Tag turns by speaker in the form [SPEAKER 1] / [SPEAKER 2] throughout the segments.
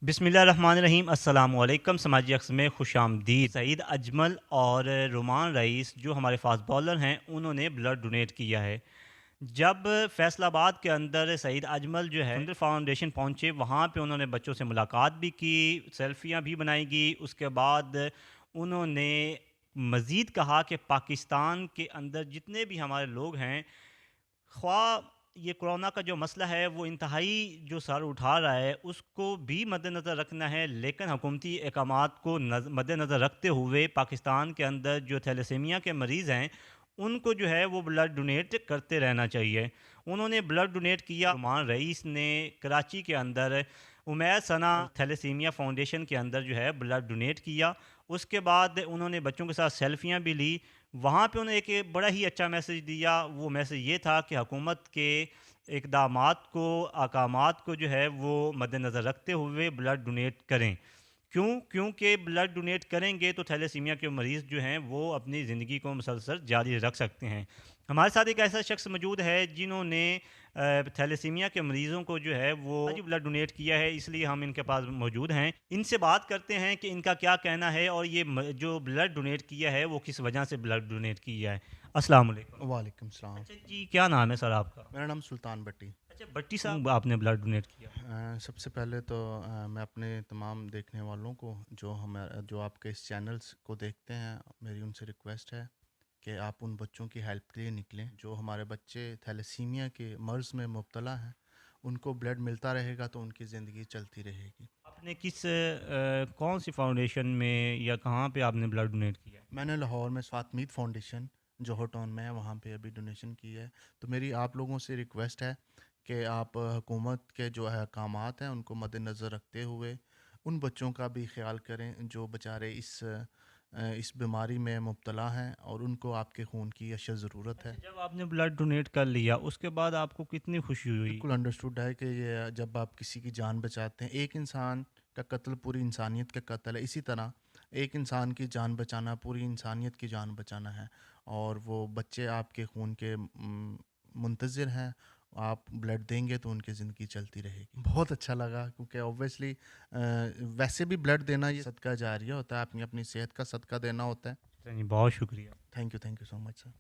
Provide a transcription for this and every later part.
[SPEAKER 1] बिस्मिल्लाहिर्रहमानिर्रहीम अस्सलामुअलैकुम। समाजी अक्स में खुश आमदीद। सईद अजमल और रुमान रईस जो हमारे फास्ट बॉलर हैं, उन्होंने ब्लड डोनेट किया है। जब फैसलाबाद के अंदर सईद अजमल जो है सुंदर फाउंडेशन पहुंचे, वहाँ पे उन्होंने बच्चों से मुलाकात भी की, सेल्फियाँ भी बनाई गई। उसके बाद उन्होंने मज़ीद कहा कि पाकिस्तान के अंदर जितने भी हमारे लोग हैं, ख्वाह ये कोरोना का जो मसला है वो इंतहाई जो सर उठा रहा है, उसको भी मद्देनज़र रखना है, लेकिन हुकूमती अहकामात को मद्देनज़र रखते हुए पाकिस्तान के अंदर जो थैलेसीमिया के मरीज़ हैं, उनको जो है वो ब्लड डोनेट करते रहना चाहिए। उन्होंने ब्लड डोनेट किया। रुमान रईस ने कराची के अंदर उमैर सना थैलेसीमिया फाउंडेशन के अंदर जो है ब्लड डोनेट किया। उसके बाद उन्होंने बच्चों के साथ सेल्फियाँ भी ली। वहाँ पे उन्होंने एक बड़ा ही अच्छा मैसेज दिया। वो मैसेज ये था कि हुकूमत के इक़दामात को, अहकामात को जो है वो मद्देनज़र रखते हुए ब्लड डोनेट करें। क्योंकि ब्लड डोनेट करेंगे तो थैलेसीमिया के मरीज़ जो हैं वो अपनी ज़िंदगी को मुसलसल जारी रख सकते हैं। हमारे साथ एक ऐसा शख्स मौजूद है जिन्होंने थैलेसीमिया के मरीज़ों को जो है वो आज ब्लड डोनेट किया है, इसलिए हम इनके पास मौजूद हैं। इनसे बात करते हैं कि इनका क्या कहना है और ये जो ब्लड डोनेट किया है वो किस वजह से ब्लड डोनेट किया है। अस्सलाम वालेकुम।
[SPEAKER 2] वालेकुम सलाम।
[SPEAKER 1] अच्छा जी, क्या नाम है सर आपका?
[SPEAKER 2] मेरा नाम सुल्तान भट्टी।
[SPEAKER 1] अच्छा भट्टी साहब, आपने ब्लड डोनेट किया।
[SPEAKER 2] सबसे पहले तो मैं अपने तमाम देखने वालों को जो आपके इस चैनल्स को देखते हैं, मेरी उनसे रिक्वेस्ट है कि आप उन बच्चों की हेल्प के लिए निकलें जो हमारे बच्चे थैलेसीमिया के मर्ज़ में मुब्तला हैं। उनको ब्लड मिलता रहेगा तो उनकी ज़िंदगी चलती रहेगी।
[SPEAKER 1] आपने कौन सी फाउंडेशन में या कहाँ पे आपने ब्लड डोनेट किया है?
[SPEAKER 2] मैंने लाहौर में फातमीद फाउंडेशन जोहर टाउन में है, वहाँ पे अभी डोनेशन की है। तो मेरी आप लोगों से रिक्वेस्ट है कि आप हुकूमत के जो अहकामात हैं उनको मद्देनज़र रखते हुए उन बच्चों का भी ख्याल करें जो बेचारे इस बीमारी में मुब्तला हैं और उनको आपके खून की अशद ज़रूरत
[SPEAKER 1] अच्छा,
[SPEAKER 2] है।
[SPEAKER 1] जब आपने ब्लड डोनेट कर लिया उसके बाद आपको कितनी खुशी हुई?
[SPEAKER 2] बिल्कुल अंडरस्टूड है कि ये जब आप किसी की जान बचाते हैं, एक इंसान का कत्ल पूरी इंसानियत का कत्ल है। इसी तरह एक इंसान की जान बचाना पूरी इंसानियत की जान बचाना है। और वो बच्चे आपके खून के मुंतज़िर हैं। आप ब्लड देंगे तो उनकी ज़िंदगी चलती रहेगी। बहुत अच्छा लगा क्योंकि ऑब्वियसली वैसे भी ब्लड देना ये सदका जारिया होता है, अपनी अपनी सेहत का सदका देना होता है।
[SPEAKER 1] जी, बहुत शुक्रिया।
[SPEAKER 2] Thank you so much sir.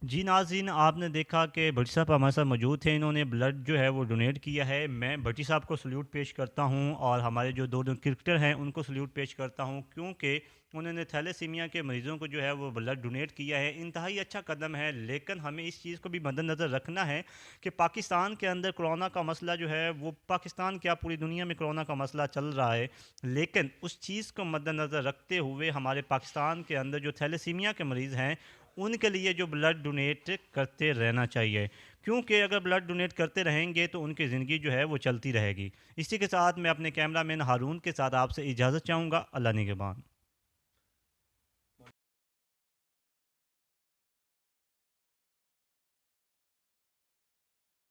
[SPEAKER 1] जी नाज़रीन, आपने देखा कि भट्टी साहब हमारे साथ मौजूद थे। इन्होंने ब्लड जो है वो डोनेट किया है। मैं भट्टी साहब को सल्यूट पेश करता हूँ और हमारे जो दो क्रिकेटर हैं उनको सल्यूट पेश करता हूँ, क्योंकि उन्होंने थैलेसीमिया के मरीज़ों को जो है वो ब्लड डोनेट किया है। इंतहाई अच्छा कदम है, लेकिन हमें इस चीज़ को भी मद्देनज़र रखना है कि पाकिस्तान के अंदर कोरोना का मसला जो है वो, पाकिस्तान क्या पूरी दुनिया में कोरोना का मसला चल रहा है, लेकिन उस चीज़ को मद्देनज़र रखते हुए हमारे पाकिस्तान के अंदर जो थैलेसीमिया के मरीज़ हैं उनके लिए जो ब्लड डोनेट करते रहना चाहिए, क्योंकि अगर ब्लड डोनेट करते रहेंगे तो उनकी ज़िंदगी जो है वो चलती रहेगी। इसी के साथ मैं अपने कैमरामैन हारून के साथ आपसे इजाज़त चाहूँगा। अल्लाह निगहबान।